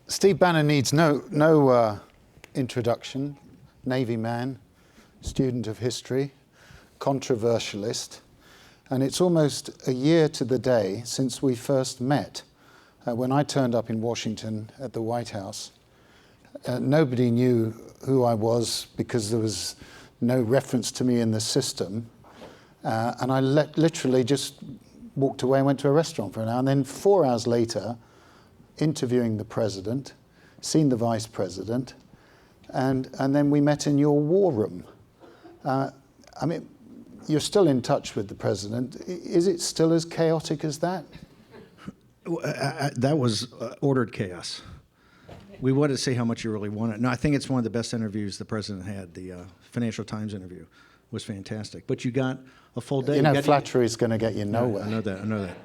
Steve Bannon needs no introduction. Navy man, student of history, controversialist. And it's almost a year to the day since we first met. When I turned up in Washington at the White House, nobody knew who I was because there was no reference to me in the system. And I literally just walked away and went to a restaurant for an hour. And then 4 hours later, interviewing the president, seen the vice president, and then we met in your war room. I mean, you're still in touch with the president. Is it still as chaotic as that? That was ordered chaos. We wanted to see how much you really wanted. No, I think it's one of the best interviews the president had. The Financial Times interview was fantastic. But you got a full day. You know, flattery is going to get you nowhere. I know that.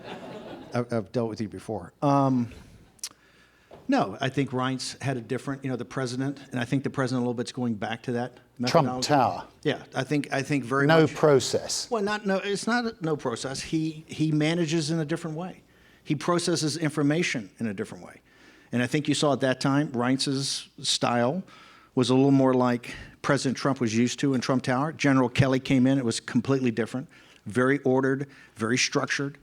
I've dealt with you before. No, I think Reince had a different, the president, and I think the president a little bit's going back to that methodology. Trump Tower. Yeah, I think very much. No process. Well, it's not no process. He manages in a different way. He processes information in a different way. And I think you saw at that time, Reince's style was a little more like President Trump was used to in Trump Tower. General Kelly came in, it was completely different, very ordered, very structured.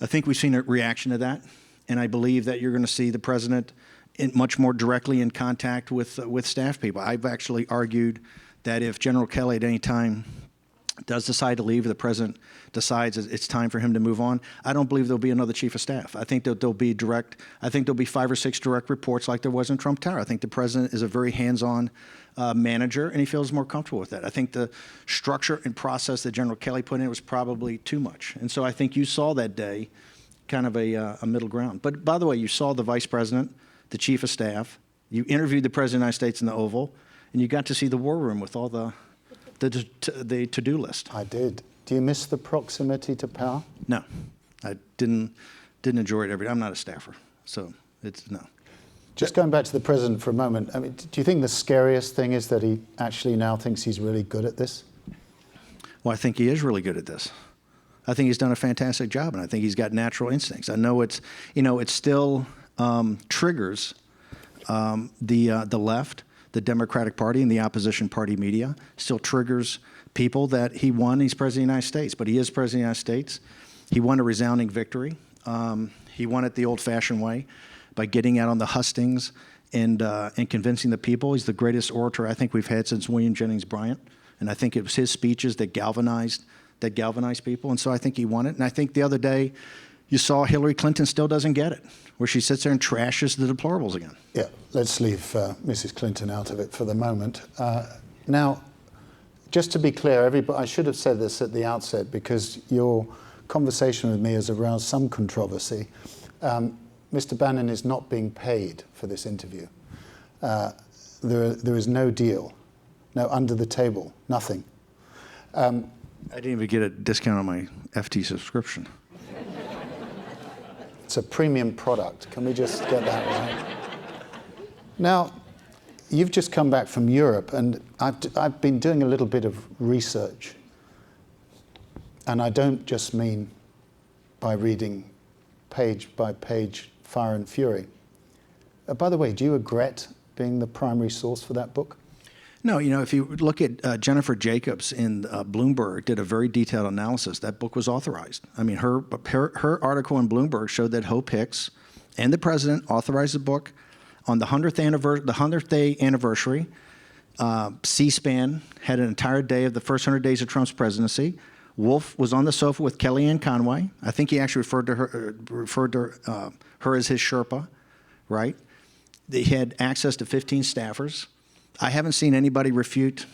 I think we've seen a reaction to that. And I believe that you're going to see the president much more directly in contact with staff people. I've actually argued that if General Kelly at any time does decide to leave, or the president decides it's time for him to move on, I don't believe there'll be another chief of staff. I think there'll be 5 or 6 direct reports like there was in Trump Tower. I think the president is a very hands-on manager, and he feels more comfortable with that. I think the structure and process that General Kelly put in was probably too much. And so I think you saw that day kind of a middle ground. But by the way, you saw the vice president, the chief of staff, you interviewed the president of the United States in the Oval, and you got to see the war room with all the to-do list. I did. Do you miss the proximity to power? No, I didn't enjoy it every day. I'm not a staffer, so it's no. Just going back to the president for a moment, I mean, do you think the scariest thing is that he actually now thinks he's really good at this? Well, I think he is really good at this. I think he's done a fantastic job, and I think he's got natural instincts. I know it still triggers the left, the Democratic Party, and the opposition party media. Still triggers people that he won. He's president of the United States, but he is president of the United States. He won a resounding victory. He won it the old-fashioned way by getting out on the hustings and convincing the people. He's the greatest orator I think we've had since William Jennings Bryan, and I think it was his speeches that galvanized people, and so I think he won it. And I think the other day, you saw Hillary Clinton still doesn't get it, where she sits there and trashes the deplorables again. Yeah, let's leave Mrs. Clinton out of it for the moment. Now, just to be clear, I should have said this at the outset because your conversation with me has aroused some controversy. Mr. Bannon is not being paid for this interview. There is no deal, no under the table, nothing. I didn't even get a discount on my FT subscription. It's a premium product. Can we just get that right? Now, you've just come back from Europe, and I've been doing a little bit of research. And I don't just mean by reading page by page Fire and Fury. By the way, do you regret being the primary source for that book? No, if you look at Jennifer Jacobs in Bloomberg did a very detailed analysis. That book was authorized. I mean, her article in Bloomberg showed that Hope Hicks and the president authorized the book on the 100th day anniversary. C-SPAN had an entire day of the first 100 days of Trump's presidency. Wolf was on the sofa with Kellyanne Conway. I think he actually referred to her as his Sherpa, right? They had access to 15 staffers. I haven't seen anybody refute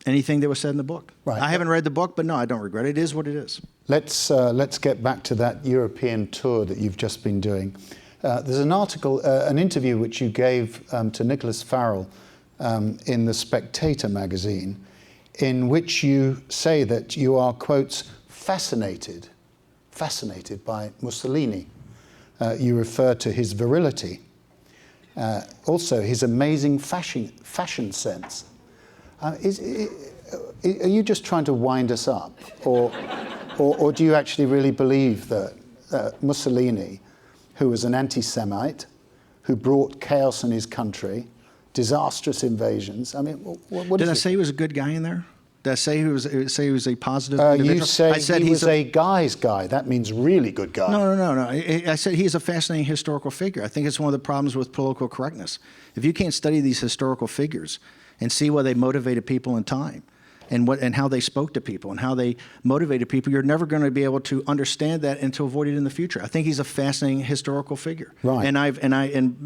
anything that was said in the book. Right. I haven't read the book, but no, I don't regret it. It is what it is. Let's get back to that European tour that you've just been doing. There's an article, an interview which you gave to Nicholas Farrell in The Spectator magazine, in which you say that you are, quotes, fascinated by Mussolini. You refer to his virility. Also, his amazing fashion sense. Are you just trying to wind us up, or do you actually really believe that Mussolini, who was an anti-Semite, who brought chaos in his country, disastrous invasions. I mean, what Did is I it? say he was a good guy in there? Did I say he was a positive You individual? say I said he he's was a guy's guy. That means really good guy. No. I said he's a fascinating historical figure. I think it's one of the problems with political correctness. If you can't study these historical figures and see why they motivated people in time, and how they spoke to people and how they motivated people, you're never going to be able to understand that and to avoid it in the future. I think he's a fascinating historical figure. Right. And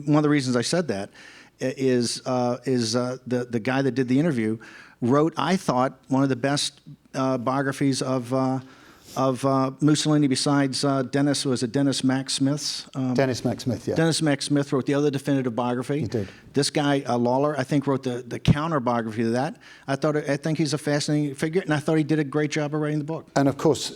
one of the reasons I said that is the guy that did the interview wrote, I thought, one of the best biographies of Mussolini besides Dennis. Was it Dennis Mack Smith's? Dennis Mack Smith, yeah. Dennis Mack Smith wrote the other definitive biography. He did. This guy, Lawler, I think, wrote the counter biography to that. I think he's a fascinating figure, and I thought he did a great job of writing the book. And of course,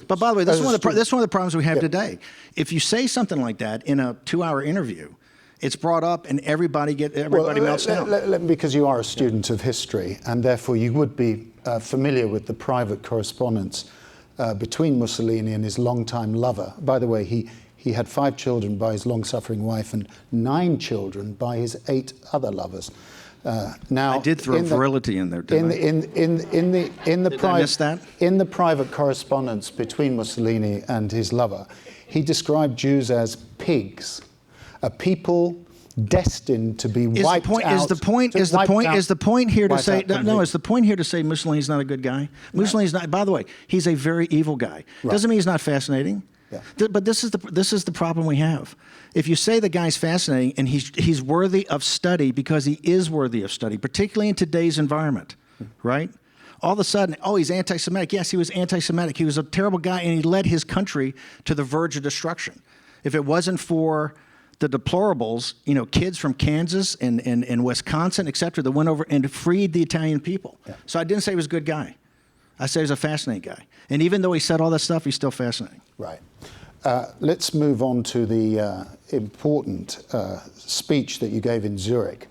But by the way, this is one of the problems we have Yeah. today. If you say something like that in a 2-hour interview, it's brought up and everybody melts down. Because you are a student of history, and therefore you would be familiar with the private correspondence between Mussolini and his longtime lover. By the way, he had 5 children by his long-suffering wife and 9 children by his 8 other lovers. Now, I did throw virility in there, didn't I? Did I miss that? In the private correspondence between Mussolini and his lover, he described Jews as pigs, a people destined to be wiped out. Is the point here to say Mussolini's not a good guy? Mussolini's not. By the way, he's a very evil guy. Right. Doesn't mean he's not fascinating. Yeah. But this is the problem we have. If you say the guy's fascinating and he's worthy of study because he is worthy of study, particularly in today's environment, right? All of a sudden, he's anti-Semitic. Yes, he was anti-Semitic. He was a terrible guy, and he led his country to the verge of destruction. If it wasn't for the deplorables, kids from Kansas and Wisconsin, et cetera, that went over and freed the Italian people. Yeah. So I didn't say he was a good guy. I said he was a fascinating guy. And even though he said all that stuff, he's still fascinating. Right. Let's move on to the important speech that you gave in Zurich,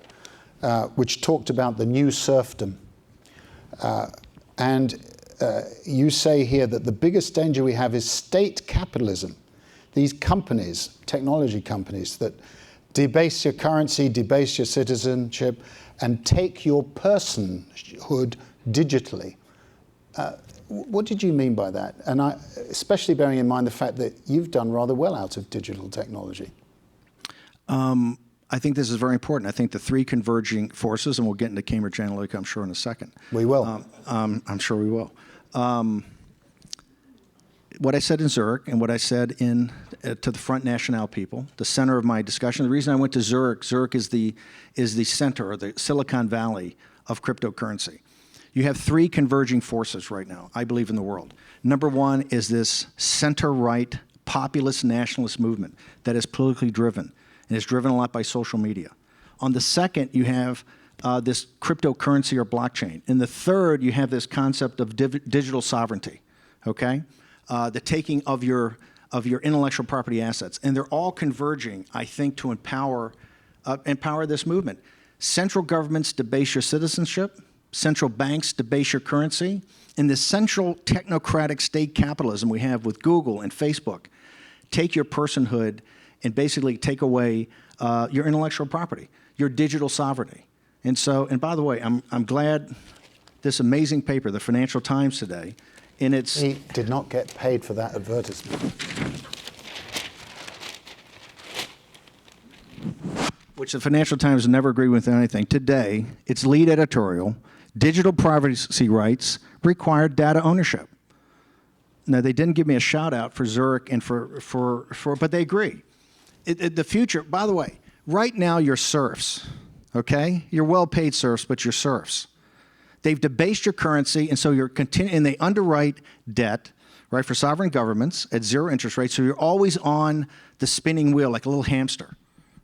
which talked about the new serfdom. You say here that the biggest danger we have is state capitalism. These companies, technology companies, that debase your currency, debase your citizenship, and take your personhood digitally. What did you mean by that? And especially bearing in mind the fact that you've done rather well out of digital technology. I think this is very important. I think the 3 converging forces, and we'll get into Cambridge Analytica, I'm sure, in a second. We will. I'm sure we will. What I said in Zurich and what I said to the Front National people, the center of my discussion. The reason I went to Zurich is the center, or the Silicon Valley of cryptocurrency. You have 3 converging forces right now, I believe, in the world. Number 1 is this center-right populist nationalist movement that is politically driven, and is driven a lot by social media. On the second, you have this cryptocurrency or blockchain. In the third, you have this concept of digital sovereignty, okay? The taking of your intellectual property assets. And they're all converging, I think, to empower this movement. Central governments debase your citizenship. Central banks debase your currency. And the central technocratic state capitalism we have with Google and Facebook take your personhood and basically take away your intellectual property, your digital sovereignty. And by the way, I'm glad this amazing paper, the Financial Times today, in its... He did not get paid for that advertisement. Which the Financial Times never agreed with anything. Today, its lead editorial, digital privacy rights require data ownership. Now, they didn't give me a shout out for Zurich and but they agree. The future, by the way, right now you're serfs, okay? You're well-paid serfs, but you're serfs. They've debased your currency, and so and they underwrite debt, right, for sovereign governments at 0 interest rates, so you're always on the spinning wheel like a little hamster,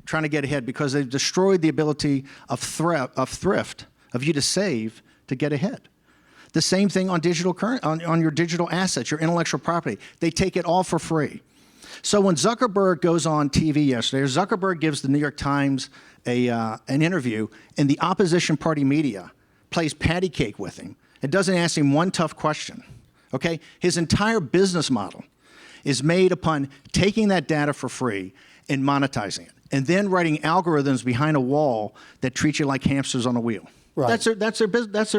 trying to get ahead because they've destroyed the ability of thrift, of you to save to get ahead. The same thing on on your digital assets, your intellectual property. They take it all for free. So when Zuckerberg goes on TV yesterday, or Zuckerberg gives the New York Times an interview, and the opposition party media plays patty cake with him and doesn't ask him one tough question, okay? His entire business model is made upon taking that data for free and monetizing it, and then writing algorithms behind a wall that treat you like hamsters on a wheel. Right. That's their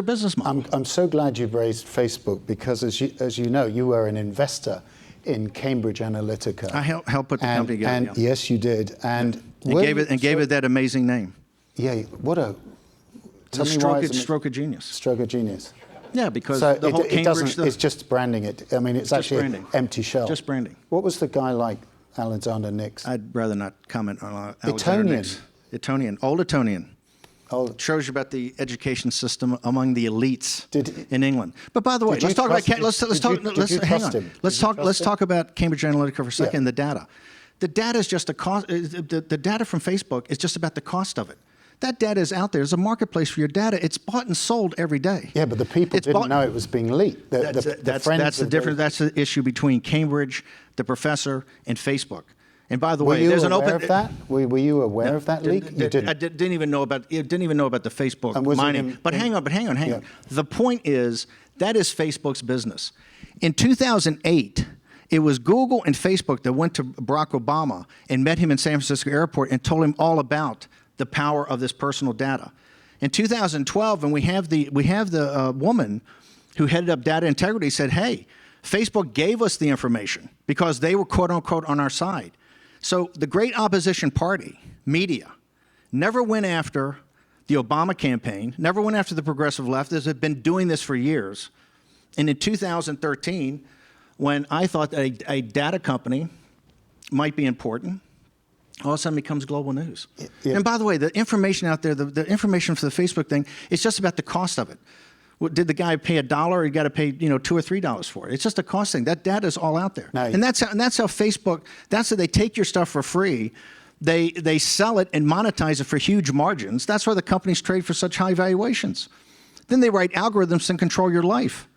business model. I'm so glad you've raised Facebook because, as you know, you were an investor in Cambridge Analytica. I helped put the company together. And yes, you did. And gave it that amazing name. Yeah, what a Tell me why it's stroke of genius. Stroke of genius. Yeah, because so the whole Cambridge stuff. It's just branding it. I mean, it's actually an empty shell. Just branding. What was the guy like, Alexander Nix? I'd rather not comment on Alexander Nix. Etonian. Old Etonian. Shows you about the education system among the elites in England. But by the way, let's talk about Cambridge Analytica for a second. The data. The data is just a cost. The data from Facebook is just about the cost of it. That data is out there. There's a marketplace for your data. It's bought and sold every day. Yeah, but the people didn't know it was being leaked. That's the difference. That's the issue between Cambridge, the professor, and Facebook. And by the way, there's an open. Were you aware of that? Were you aware of that leak? You didn't. I didn't even know about the Facebook mining. But hang on. The point is that is Facebook's business. In 2008, it was Google and Facebook that went to Barack Obama and met him in San Francisco airport and told him all about the power of this personal data. In 2012, and we have the woman who headed up data integrity said, "Hey, Facebook gave us the information because they were quote unquote on our side." So the great opposition party, media, never went after the Obama campaign, never went after the progressive leftists. Have been doing this for years. And in 2013, when I thought that a data company might be important, all of a sudden becomes global news. Yeah. And by the way, the information out there, the information for the Facebook thing, it's just about the cost of it. Did the guy pay $1 or you got to pay $2 or $3 for it? It's just a cost thing. That data is all out there. And that's how Facebook, that's how they take your stuff for free. They sell it and monetize it for huge margins. That's why the companies trade for such high valuations. Then they write algorithms and control your life.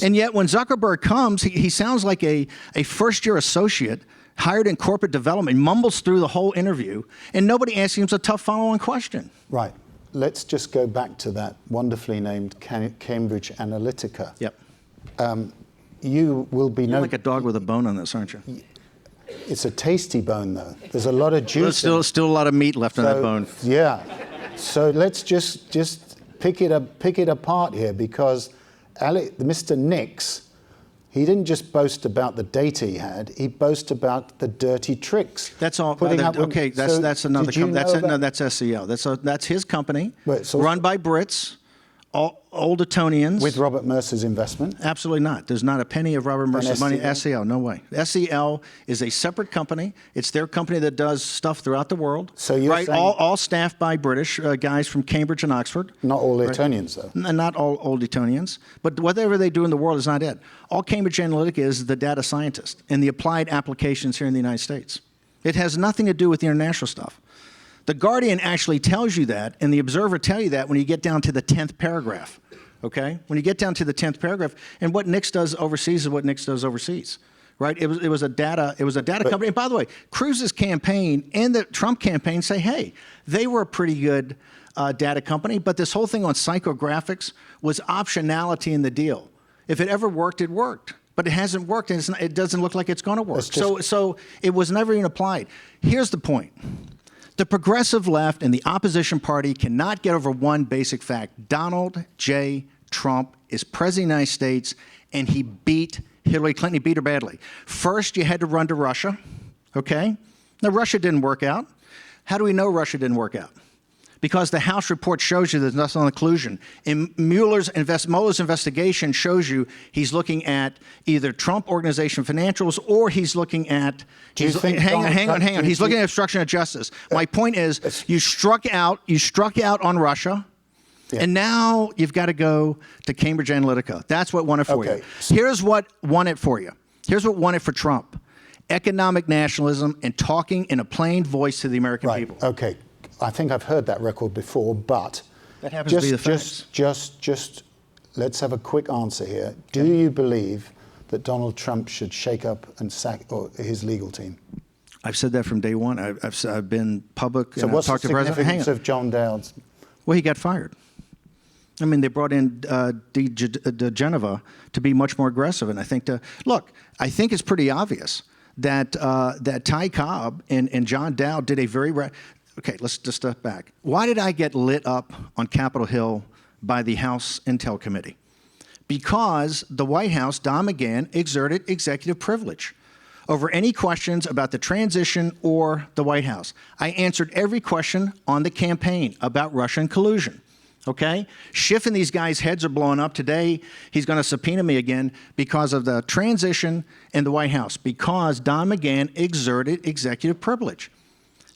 And yet when Zuckerberg comes, he sounds like a first-year associate hired in corporate development, mumbles through the whole interview, and nobody asks him a tough follow-on question. Right. Let's just go back to that wonderfully named Cambridge Analytica. Yep. You will be You're like a dog with a bone on this, aren't you? It's a tasty bone, though. There's a lot of juice. There's still a lot of meat left on that bone. Yeah. So let's just pick it apart here, because Mr. Nix, he didn't just boast about the data he had. He boasted about the dirty tricks. That's all. Okay, that's another company. That's SEL. That's his company, run by Brits, old Etonians. With Robert Mercer's investment? Absolutely not. There's not a penny of Robert Mercer's money. SEL, no way. SEL is a separate company. It's their company that does stuff throughout the world. So you're saying all staffed by British guys from Cambridge and Oxford. Not all Etonians, though. Not all old Etonians. But whatever they do in the world is not it. All Cambridge Analytica is the data scientist and the applied applications here in the United States. It has nothing to do with the international stuff. The Guardian actually tells you that, and the Observer tell you that when you get down to the 10th paragraph, okay? When you get down to the 10th paragraph, and what Nix does overseas is what Nix does overseas, right? It was a data company. And by the way, Cruz's campaign and the Trump campaign say, hey, they were a pretty good data company, but this whole thing on psychographics was optionality in the deal. If it ever worked, it worked. But it hasn't worked, and it doesn't look like it's going to work. So it was never even applied. Here's the point. The progressive left and the opposition party cannot get over one basic fact. Donald J. Trump is president of the United States, and he beat Hillary Clinton. He beat her badly. First, you had to run to Russia, okay? Now, Russia didn't work out. How do we know Russia didn't work out? Because the House report shows you there's nothing on collusion. And Mueller's investigation shows you he's looking at either Trump Organization financials, or he's looking at, hang on. He's looking at obstruction of justice. My point is, you struck out on Russia, and now you've got to go to Cambridge Analytica. That's what won it for you. Here's what won it for you. Here's what won it for Trump. Economic nationalism and talking in a plain voice to the American people. Okay. I think I've heard that record before, but that happens to be the facts. Just let's have a quick answer here. Do you believe that Donald Trump should shake up and sack his legal team? I've said that from day one. I've been public. So what's the significance of John Dowd's? Well, he got fired. I mean, they brought in De Geneva to be much more aggressive, and I think I think it's pretty obvious that Ty Cobb and John Dowd did a very okay, let's just step back. Why did I get lit up on Capitol Hill by the House Intel Committee? Because the White House, Don McGahn, exerted executive privilege over any questions about the transition or the White House. I answered every question on the campaign about Russian collusion. Okay? Schiff and these guys' heads are blowing up. Today, he's going to subpoena me again because of the transition in the White House, because Don McGahn exerted executive privilege.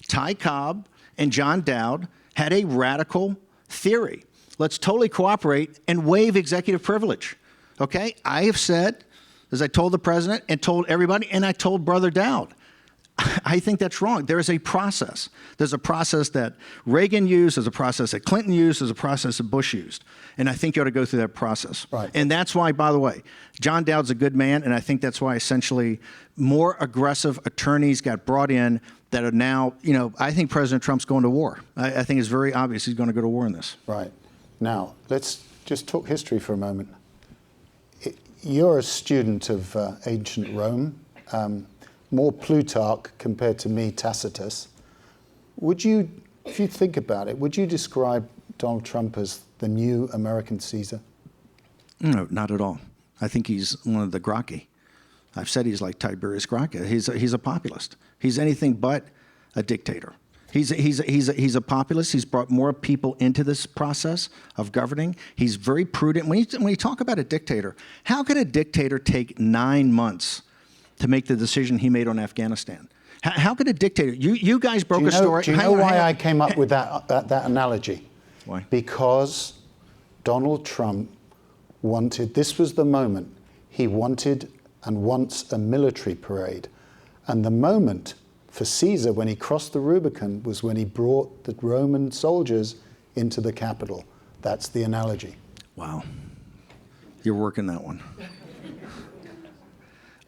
Ty Cobb and John Dowd had a radical theory. Let's totally cooperate and waive executive privilege. Okay? I have said, as I told the president and told everybody, and I told Brother Dowd, I think that's wrong. There is a process. There's a process that Reagan used, there's a process that Clinton used, there's a process that Bush used. And I think you ought to go through that process. Right. And that's why, by the way, John Dowd's a good man, and I think that's why essentially more aggressive attorneys got brought in that are now, I think President Trump's going to war. I think it's very obvious he's going to go to war in this. Right. Now, let's just talk history for a moment. You're a student of ancient Rome. More Plutarch compared to me, Tacitus. Would you, if you think about it, would you describe Donald Trump as the new American Caesar? No, not at all. I think he's one of the Gracchi. I've said he's like Tiberius Gracchi. He's a populist. He's anything but a dictator. He's a populist. He's brought more people into this process of governing. He's very prudent. When you talk about a dictator, how could a dictator take 9 months to make the decision he made on Afghanistan? How could a dictator? You guys broke a story. Do you know why I came up with that analogy? Why? Because Donald Trump wanted. This was the moment he wanted and wants a military parade, and the moment for Caesar when he crossed the Rubicon was when he brought the Roman soldiers into the Capitol. That's the analogy. Wow, you're working that one.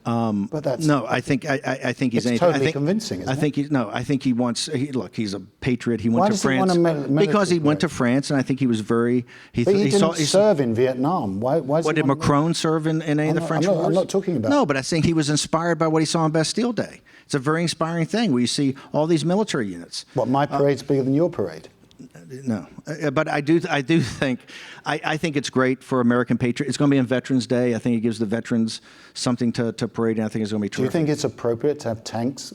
But that's no. I think he's it's totally convincing. Isn't I think it? I think he wants. Look, he's a patriot. He went Why to does he France want a military because he went parade? to France, and I think he was very. But he didn't serve in Vietnam. Why What did Macron serve in any of the French wars? I'm not talking about. No, but I think he was inspired by what he saw on Bastille Day. It's a very inspiring thing where you see all these military units. What, my parade's bigger than your parade? No, but I do think I think it's great for American patriots. It's going to be on Veterans Day. I think it gives the veterans something to parade, and I think it's going to be terrific. Do you think it's appropriate to have tanks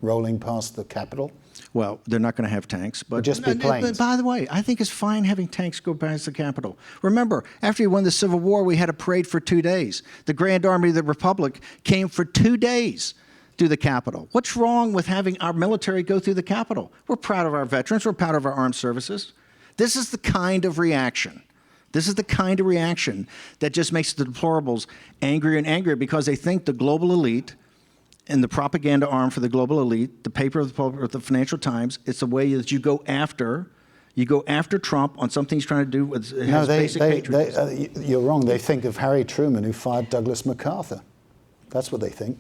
rolling past the Capitol? Well, they're not going to have tanks, but just be planes. By the way, I think it's fine having tanks go past the Capitol. Remember, after he won the Civil War, we had a parade for 2 days. The Grand Army of the Republic came for 2 days through the Capitol. What's wrong with having our military go through the Capitol? We're proud of our veterans. We're proud of our armed services. This is the kind of reaction. This is the kind of reaction that just makes the deplorables angrier and angrier because they think the global elite and the propaganda arm for the global elite, the paper of the Financial Times, it's a way that you go after Trump on something he's trying to do with his basic patriotism. You're wrong. They think of Harry Truman, who fired Douglas MacArthur. That's what they think.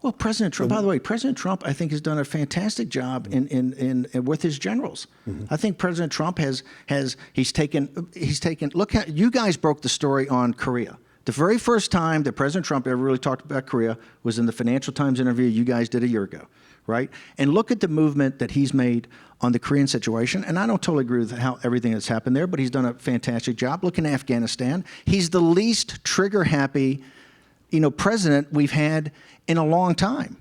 Well, President Trump, by the way, President Trump, I think, has done a fantastic job in with his generals. I think President Trump he's taken, look at, you guys broke the story on Korea. The very first time that President Trump ever really talked about Korea was in the Financial Times interview you guys did a year ago, right? And look at the movement that he's made on the Korean situation. And I don't totally agree with how everything that's happened there, but he's done a fantastic job. Look in Afghanistan. He's the least trigger-happy president we've had in a long time.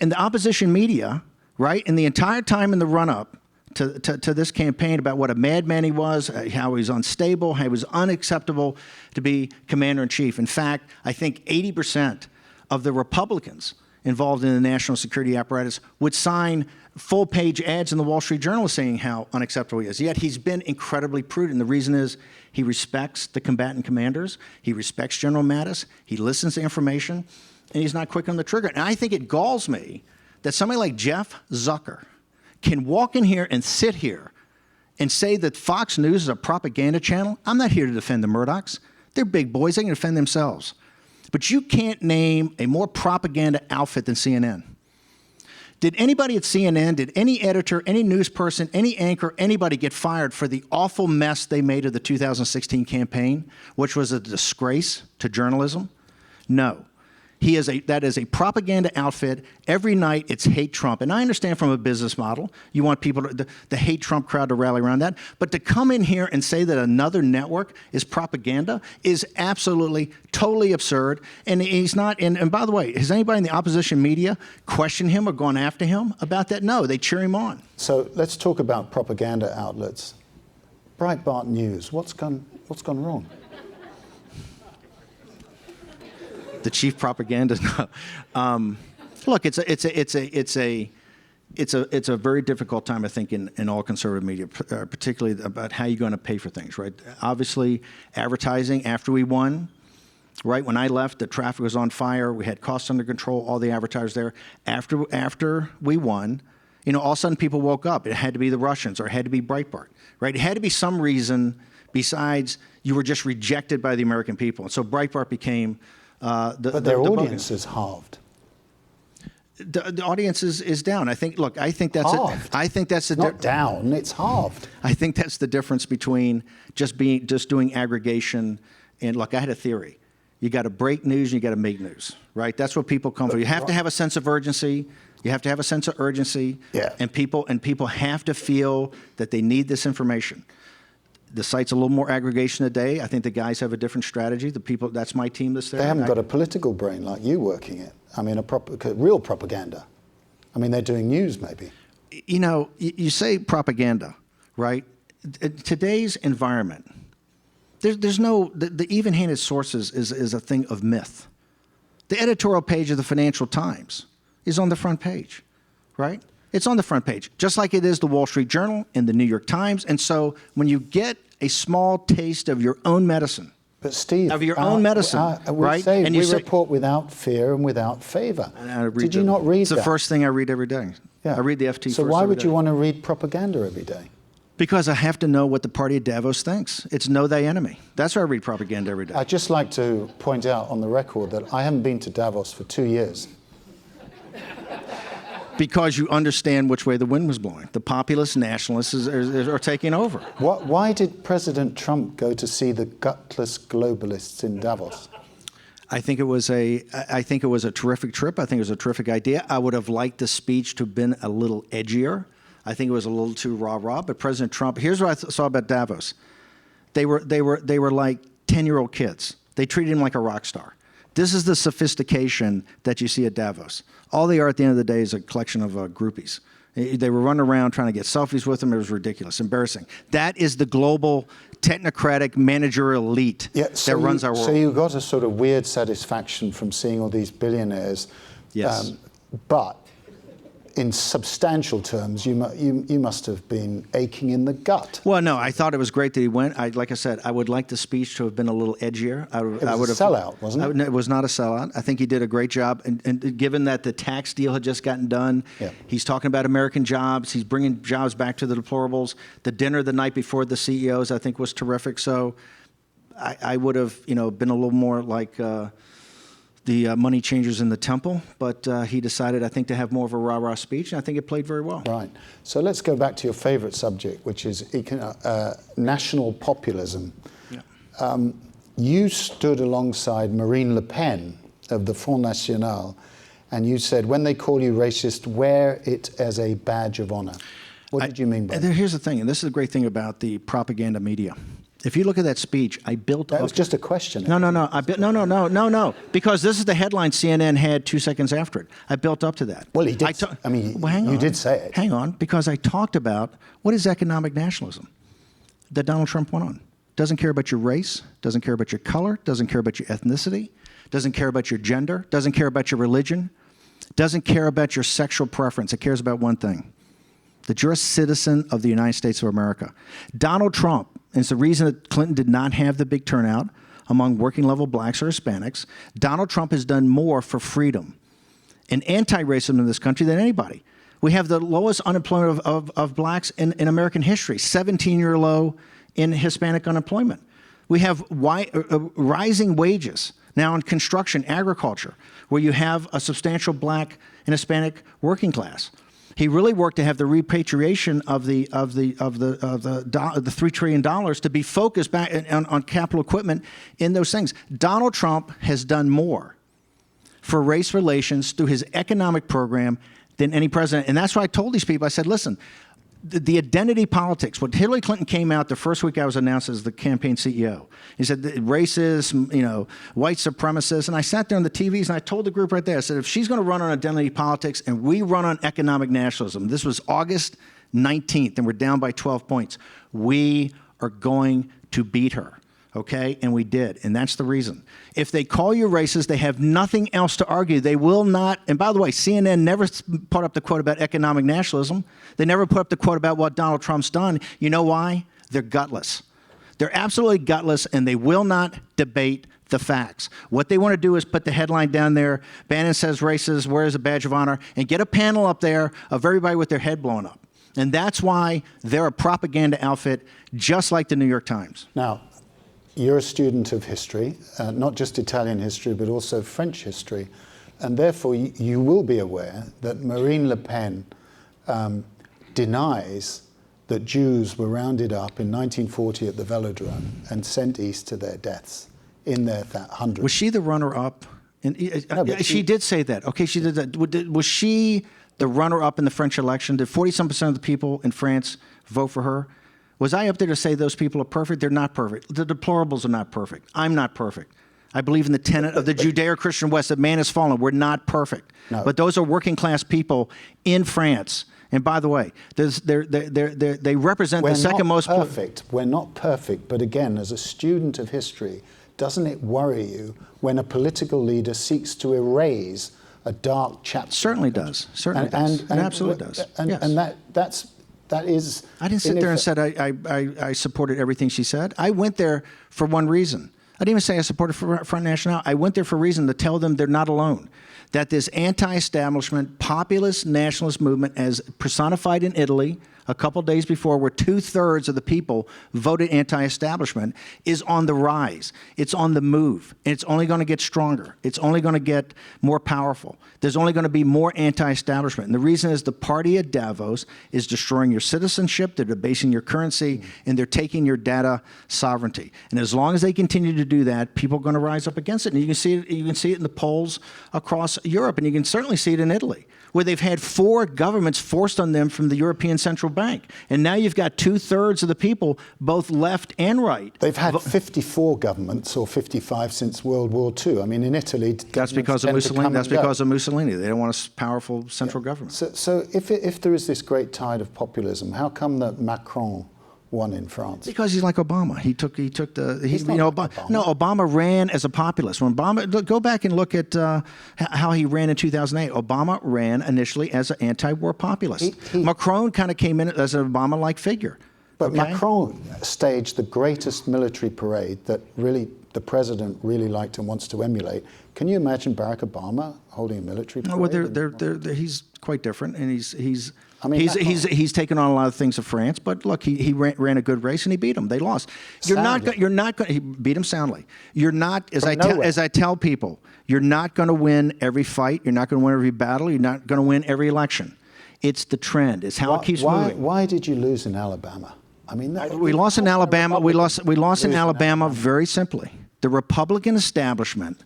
And the opposition media, right, and the entire time in the run-up to this campaign about what a madman he was, how he was unstable, how he was unacceptable to be commander-in-chief. In fact, I think 80% of the Republicans involved in the national security apparatus would sign full-page ads in the Wall Street Journal saying how unacceptable he is. Yet he's been incredibly prudent. The reason is he respects the combatant commanders, he respects General Mattis, he listens to information, and he's not quick on the trigger. And I think it galls me that somebody like Jeff Zucker can walk in here and sit here and say that Fox News is a propaganda channel. I'm not here to defend the Murdochs. They're big boys. They can defend themselves. But you can't name a more propaganda outfit than CNN. Did anybody at CNN, did any editor, any news person, any anchor, anybody get fired for the awful mess they made of the 2016 campaign, which was a disgrace to journalism? No. That is a propaganda outfit. Every night it's hate Trump. And I understand from a business model, you want people, the hate Trump crowd to rally around that. But to come in here and say that another network is propaganda is absolutely, totally absurd. And he's not, and by the way, has anybody in the opposition media questioned him or gone after him about that? No, they cheer him on. So let's talk about propaganda outlets. Breitbart News, what's gone wrong? The chief propaganda. Look, it's a very difficult time, I think, in all conservative media, particularly about how you're going to pay for things, right? Obviously, advertising after we won, right? When I left, the traffic was on fire. We had costs under control. All the advertisers there. After we won, all of a sudden people woke up. It had to be the Russians or it had to be Breitbart, right? It had to be some reason besides you were just rejected by the American people. And so Breitbart became. But their audience is halved. The audience is down. I think that's halved. I think that's not down. It's halved. I think that's the difference between just doing aggregation and look. I had a theory. You got to break news and you got to make news, right? That's what people come for. You have to have a sense of urgency. You have to have a sense of urgency. Yeah. And people have to feel that they need this information. The site's a little more aggregation today. I think the guys have a different strategy. The people, that's my team that's there. They haven't got a political brain like you working it. I mean, real propaganda. I mean, they're doing news maybe. You say propaganda, right? Today's environment, there's no, the even-handed sources is a thing of myth. The editorial page of the Financial Times is on the front page, right? It's on the front page, just like it is the Wall Street Journal and the New York Times. And so when you get a small taste of your own medicine, but Steve, of your own medicine, right? And we report without fear and without favor. Did you not read that? It's the first thing I read every day. Yeah. I read the FT So first why every would day. you want to read propaganda every day? Because I have to know what the party of Davos thinks. It's know thy enemy. That's why I read propaganda every day. I'd just like to point out on the record that I haven't been to Davos for 2 years. Because you understand which way the wind was blowing. The populist nationalists are taking over. Why did President Trump go to see the gutless globalists in Davos? I think it was a terrific trip. I think it was a terrific idea. I would have liked the speech to have been a little edgier. I think it was a little too rah-rah. But President Trump, here's what I saw about Davos. They were like 10-year-old kids. They treated him like a rock star. This is the sophistication that you see at Davos. All they are at the end of the day is a collection of groupies. They were running around trying to get selfies with them. It was ridiculous, embarrassing. That is the global technocratic managerial elite that runs our world. So you got a sort of weird satisfaction from seeing all these billionaires. Yes. But in substantial terms, you must have been aching in the gut. Well, no, I thought it was great that he went. Like I said, I would like the speech to have been a little edgier. It was a sellout, wasn't it? It was not a sellout. I think he did a great job. And given that the tax deal had just gotten done, he's talking about American jobs. He's bringing jobs back to the deplorables. The dinner the night before the CEOs, I think, was terrific. So I would have, been a little more like the money changers in the temple, but he decided, I think, to have more of a rah-rah speech, and I think it played very well. Right. So let's go back to your favorite subject, which is national populism. Yeah. You stood alongside Marine Le Pen of the Front National, and you said, when they call you racist, wear it as a badge of honor. What did you mean by that? Here's the thing, and this is the great thing about the propaganda media. If you look at that speech, I built up... That was just a question. No. Because this is the headline CNN had 2 seconds after it. I built up to that. Well, he did. You did say it. Hang on, because I talked about what is economic nationalism that Donald Trump went on. Doesn't care about your race, doesn't care about your color, doesn't care about your ethnicity, doesn't care about your gender, doesn't care about your religion, doesn't care about your sexual preference. It cares about one thing, that you're a citizen of the United States of America. Donald Trump, and it's the reason that Clinton did not have the big turnout among working-level blacks or Hispanics, Donald Trump has done more for freedom and anti-racism in this country than anybody. We have the lowest unemployment of blacks in American history, 17-year low in Hispanic unemployment. We have rising wages now in construction, agriculture, where you have a substantial black and Hispanic working class. He really worked to have the repatriation of the $3 trillion to be focused back on capital equipment in those things. Donald Trump has done more for race relations through his economic program than any president. And that's why I told these people, I said, listen, the identity politics, when Hillary Clinton came out the first week I was announced as the campaign CEO, he said racist, white supremacists, and I sat there on the TVs and I told the group right there, I said, if she's going to run on identity politics and we run on economic nationalism, this was August 19th and we're down by 12 points, we are going to beat her. Okay, and we did, and that's the reason. If they call you racist, they have nothing else to argue. They will not, and by the way, CNN never put up the quote about economic nationalism. They never put up the quote about what Donald Trump's done. You know why? They're gutless. They're absolutely gutless, and they will not debate the facts. What they want to do is put the headline down there, Bannon says racist, where's a badge of honor, and get a panel up there of everybody with their head blown up. And that's why they're a propaganda outfit, just like the New York Times. Now, you're a student of history, not just Italian history, but also French history. And therefore, you will be aware that Marine Le Pen denies that Jews were rounded up in 1940 at the Velodrome and sent east to their deaths in their hundreds. Was she the runner-up? No, she did say that. Okay, she did that. Was she the runner-up in the French election? Did 40-some% of the people in France vote for her? Was I up there to say those people are perfect? They're not perfect. The deplorables are not perfect. I'm not perfect. I believe in the tenet of the Judeo-Christian West that man has fallen. We're not perfect. No. But those are working-class people in France. And by the way, they represent the second most... We're not perfect. We're not perfect. But again, as a student of history, doesn't it worry you when a political leader seeks to erase a dark chapter? Certainly does. Certainly does. It absolutely does. Yes. And that is... I didn't sit there and said I supported everything she said. I went there for one reason. I didn't even say I supported Front National. I went there for a reason to tell them they're not alone. That this anti-establishment, populist nationalist movement, as personified in Italy a couple days before, where 2/3 of the people voted anti-establishment, is on the rise. It's on the move. And it's only going to get stronger. It's only going to get more powerful. There's only going to be more anti-establishment. And the reason is the party at Davos is destroying your citizenship, they're debasing your currency, and they're taking your data sovereignty. And as long as they continue to do that, people are going to rise up against it. And you can see it in the polls across Europe, and you can certainly see it in Italy, where they've had 4 governments forced on them from the European Central Bank. And now you've got 2/3 of the people, both left and right. They've had 54 governments, or 55 since World War II. I mean, in Italy... That's because of Mussolini. That's because of Mussolini. They don't want a powerful central government. So if there is this great tide of populism, how come that Macron won in France? Because he's like Obama. Obama ran as a populist. When Obama, go back and look at how he ran in 2008. Obama ran initially as an anti-war populist. Macron kind of came in as an Obama-like figure. But Macron staged the greatest military parade that really the president really liked and wants to emulate. Can you imagine Barack Obama holding a military parade? Well, he's quite different, and he's taken on a lot of things of France. But look, he ran a good race and he beat them. They lost. You're not going. He beat them soundly. You're not, as I tell people, you're not going to win every fight. You're not going to win every battle. You're not going to win every election. It's the trend. It's how it keeps moving. Why did you lose in Alabama? I mean, we lost in Alabama. We lost in Alabama very simply. The Republican establishment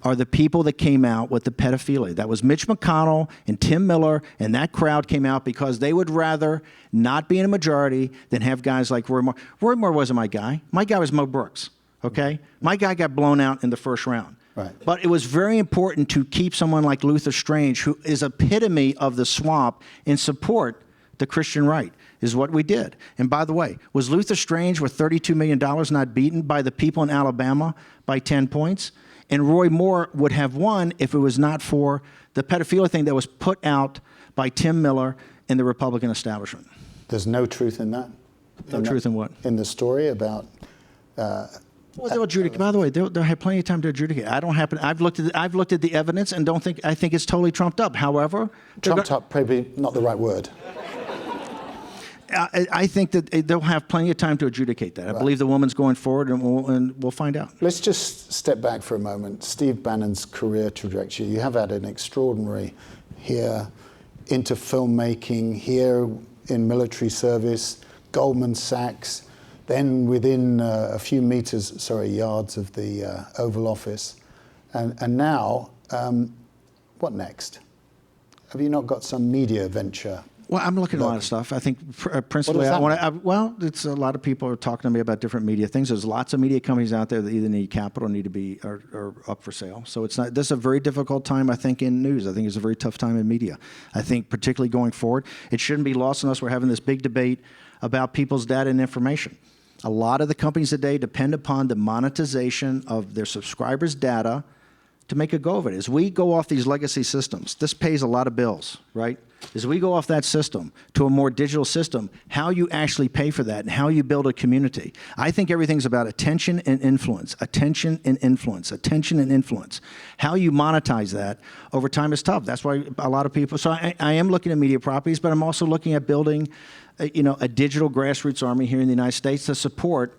are the people that came out with the pedophilia. That was Mitch McConnell and Tim Miller, and that crowd came out because they would rather not be in a majority than have guys like Roy Moore. Roy Moore wasn't my guy. My guy was Mo Brooks, okay? My guy got blown out in the first round. Right. But it was very important to keep someone like Luther Strange, who is epitome of the swamp, and support the Christian right, is what we did. And by the way, was Luther Strange with $32 million not beaten by the people in Alabama by 10 points? And Roy Moore would have won if it was not for the pedophilia thing that was put out by Tim Miller and the Republican establishment. There's no truth in that? No truth in what? In the story about... Well, they'll adjudicate. By the way, they'll have plenty of time to adjudicate. I've looked at the evidence and I think it's totally trumped up. However... Trumped up, probably not the right word. I think that they'll have plenty of time to adjudicate that. I believe the woman's going forward, and we'll find out. Let's just step back for a moment. Steve Bannon's career trajectory. You have had an extraordinary here into filmmaking, here in military service, Goldman Sachs, then within a few yards of the Oval Office, and now What next? Have you not got some media venture? Well, I'm looking at a lot of stuff. I think principally, well, it's a lot of people are talking to me about different media things. There's lots of media companies out there that either need capital, or need to be, or up for sale. So it's not. This is a very difficult time, I think, in news. I think it's a very tough time in media. I think particularly going forward, it shouldn't be lost on us. We're having this big debate about people's data and information. A lot of the companies today depend upon the monetization of their subscribers' data to make a go of it. As we go off these legacy systems, this pays a lot of bills, right? As we go off that system to a more digital system, how you actually pay for that and how you build a community. I think everything's about attention and influence, attention and influence, attention and influence. How you monetize that over time is tough. That's why a lot of people, so I am looking at media properties, but I'm also looking at building a digital grassroots army here in the United States to support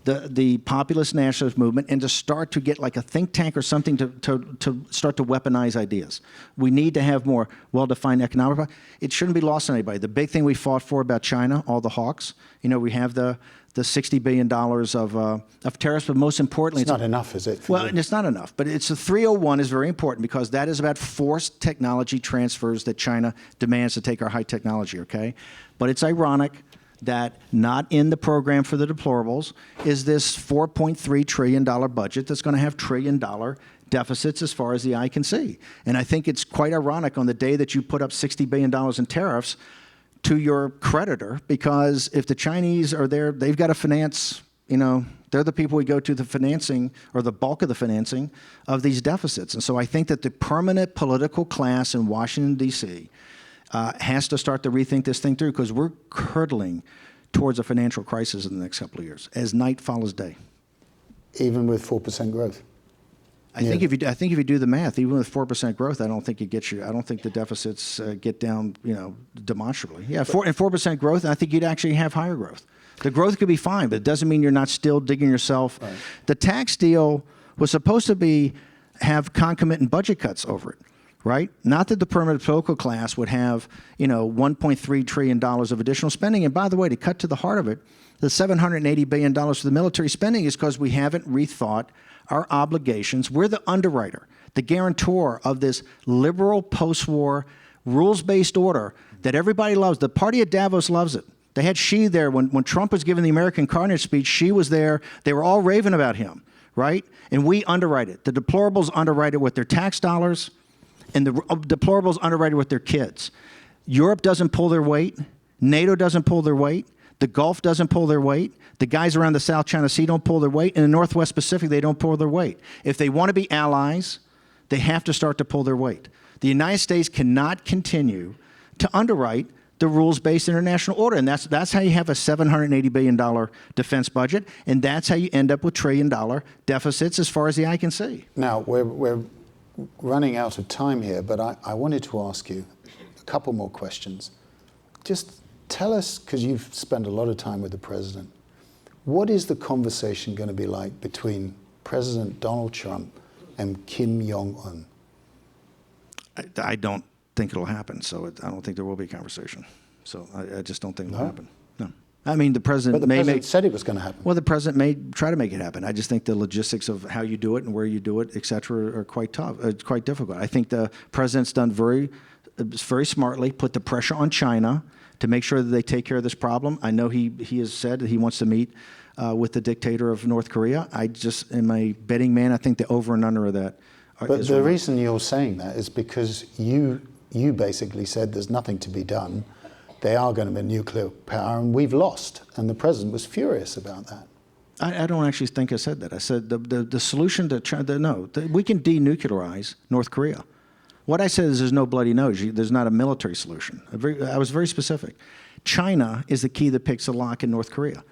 the populist nationalist movement and to start to get like a think tank or something to start to weaponize ideas. We need to have more well-defined economic. It shouldn't be lost on anybody. The big thing we fought for about China, all the hawks, we have the $60 billion of tariffs, but most importantly, it's not enough, is it? Well, it's not enough, but it's the 301 is very important because that is about forced technology transfers that China demands to take our high technology, okay? But it's ironic that not in the program for the deplorables is this $4.3 trillion budget that's going to have trillion-dollar deficits as far as the eye can see. And I think it's quite ironic on the day that you put up $60 billion in tariffs to your creditor, because if the Chinese are there, they've got to finance, they're the people we go to the financing or the bulk of the financing of these deficits. And so I think that the permanent political class in Washington, D.C., has to start to rethink this thing through, because we're hurtling towards a financial crisis in the next couple of years, as night follows day. Even with 4% growth? I think if you do the math, even with 4% growth, I don't think it gets you. I don't think the deficits get down, demonstrably. Yeah, 4% growth, and I think you'd actually have higher growth. The growth could be fine, but it doesn't mean you're not still digging yourself. Right. The tax deal was supposed to have concomitant budget cuts over it. Right? Not that the permanent political class would have, $1.3 trillion of additional spending. And by the way, to cut to the heart of it, the $780 billion for the military spending is because we haven't rethought our obligations. We're the underwriter, the guarantor of this liberal post-war rules-based order that everybody loves. The party at Davos loves it. They had Xi there when Trump was giving the American Carnage speech. Xi was there. They were all raving about him, right? And we underwrite it. The deplorables underwrite it with their tax dollars, and the deplorables underwrite it with their kids. Europe doesn't pull their weight. NATO doesn't pull their weight. The Gulf doesn't pull their weight. The guys around the South China Sea don't pull their weight. In the Northwest Pacific, they don't pull their weight. If they want to be allies, they have to start to pull their weight. The United States cannot continue to underwrite the rules-based international order, and that's how you have a $780 billion defense budget, and that's how you end up with trillion-dollar deficits as far as the eye can see. Now, we're running out of time here, but I wanted to ask you a couple more questions. Just tell us, because you've spent a lot of time with the president, what is the conversation going to be like between President Donald Trump and Kim Jong-un? I don't think it'll happen, so I don't think there will be a conversation. So I just don't think it'll happen. No. I mean, the president said it was going to happen. Well, the president may try to make it happen. I just think the logistics of how you do it and where you do it, et cetera, are quite tough. It's quite difficult. I think the president's done very smartly, put the pressure on China to make sure that they take care of this problem. I know he has said that he wants to meet with the dictator of North Korea. I just am a betting man. I think the over and under of that. But the reason you're saying that is because you basically said there's nothing to be done. They are going to be nuclear power, and we've lost. And the president was furious about that. I don't actually think I said that. I said the solution to China, we can denuclearize North Korea. What I said is there's no bloody nose. There's not a military solution. I was very specific. China is the key that picks the lock in North Korea.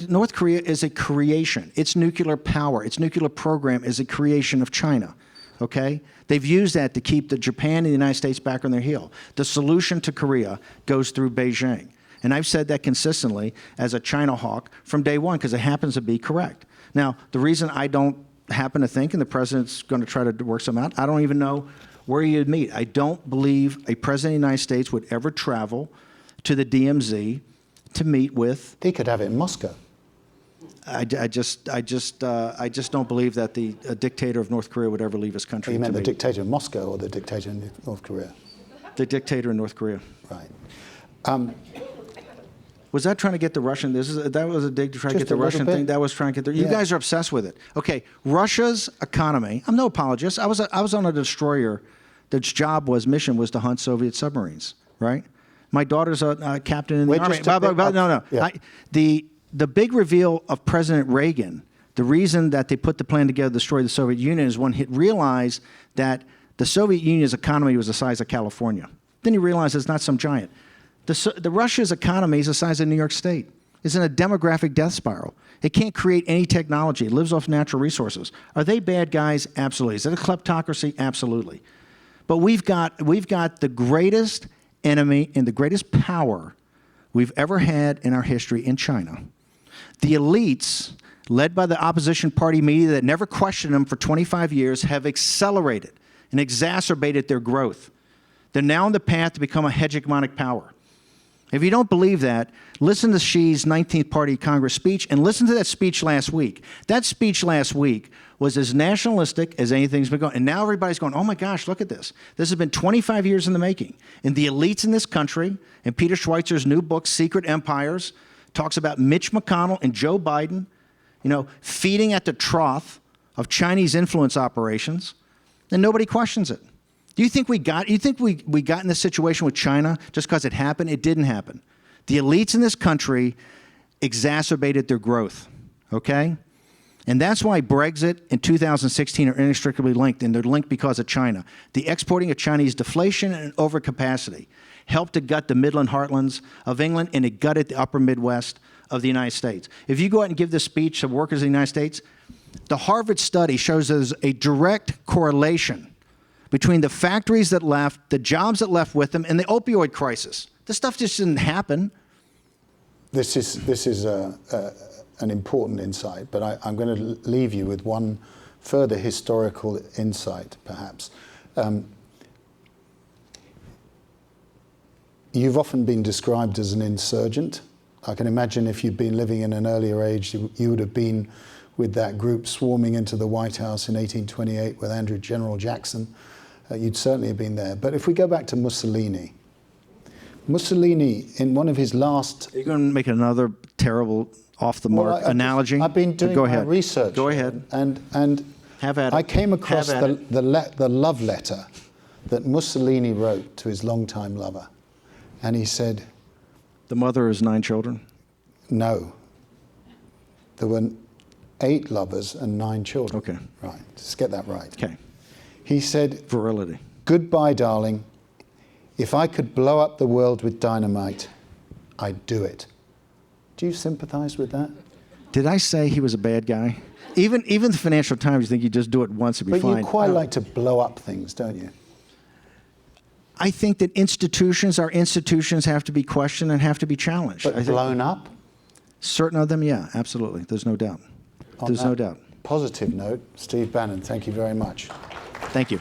North Korea is a creation. Its nuclear power, its nuclear program is a creation of China. Okay? They've used that to keep Japan and the United States back on their heel. The solution to Korea goes through Beijing. And I've said that consistently as a China hawk from day one, because it happens to be correct. Now, the reason I don't happen to think, and the president's going to try to work some out, I don't even know where you'd meet. I don't believe a president of the United States would ever travel to the DMZ to meet with... He could have it in Moscow. I just don't believe that a dictator of North Korea would ever leave his country. You meant to the me. dictator of Moscow or the dictator in North Korea? The dictator in North Korea. Right. Was that trying to get the Russian? That was a dig to try to Just get the a little Russian bit. thing. That was trying to get the. You Yeah. guys are obsessed with it. Okay, Russia's economy. I'm no apologist. I was on a destroyer. Its mission was to hunt Soviet submarines. Right. My daughter's a captain in the Wait, army. just a bit No. Yeah. The big reveal of President Reagan. The reason that they put the plan together to destroy the Soviet Union is when he realized that the Soviet Union's economy was the size of California. Then he realized it's not some giant. The Russia's economy is the size of New York State. It's in a demographic death spiral. It can't create any technology. It lives off natural resources. Are they bad guys? Absolutely. Is it a kleptocracy? Absolutely. But we've got the greatest enemy and the greatest power we've ever had in our history in China. The elites, led by the opposition party media that never questioned them for 25 years, have accelerated and exacerbated their growth. They're now on the path to become a hegemonic power. If you don't believe that, listen to Xi's 19th Party Congress speech and listen to that speech last week. That speech last week was as nationalistic as anything's been going. And now everybody's going, oh my gosh, look at this. This has been 25 years in the making. And the elites in this country, and Peter Schweizer's new book, Secret Empires, talks about Mitch McConnell and Joe Biden, feeding at the trough of Chinese influence operations, and nobody questions it. Do you think we got in this situation with China just because it happened? It didn't happen. The elites in this country exacerbated their growth, okay? And that's why Brexit and 2016 are inextricably linked, and they're linked because of China. The exporting of Chinese deflation and overcapacity helped to gut the Midland heartlands of England, and it gutted the upper Midwest of the United States. If you go out and give this speech to workers in the United States, the Harvard study shows there's a direct correlation between the factories that left, the jobs that left with them, and the opioid crisis. This stuff just didn't happen. This is an important insight, but I'm going to leave you with one further historical insight, perhaps. You've often been described as an insurgent. I can imagine if you'd been living in an earlier age, you would have been with that group swarming into the White House in 1828 with General Jackson. You'd certainly have been there. But if we go back to Mussolini, in one of his last... Are you going to make another terrible off-the-mark analogy? I've been doing my research. Go ahead. And Have at it. I came across the love letter that Mussolini wrote to his longtime lover. And he said... The mother has 9 children? No. There were 8 lovers and 9 children. Okay. Right. Let's get that right. Okay. He said... Virility. Goodbye, darling. If I could blow up the world with dynamite, I'd do it. Do you sympathize with that? Did I say he was a bad guy? Even the Financial Times, you think you just do it once and be fine. But you quite like to blow up things, don't you? I think that our institutions have to be questioned and have to be challenged. But blown up? Certain of them, yeah, absolutely. There's no doubt. There's no doubt. Positive note, Steve Bannon, thank you very much. Thank you.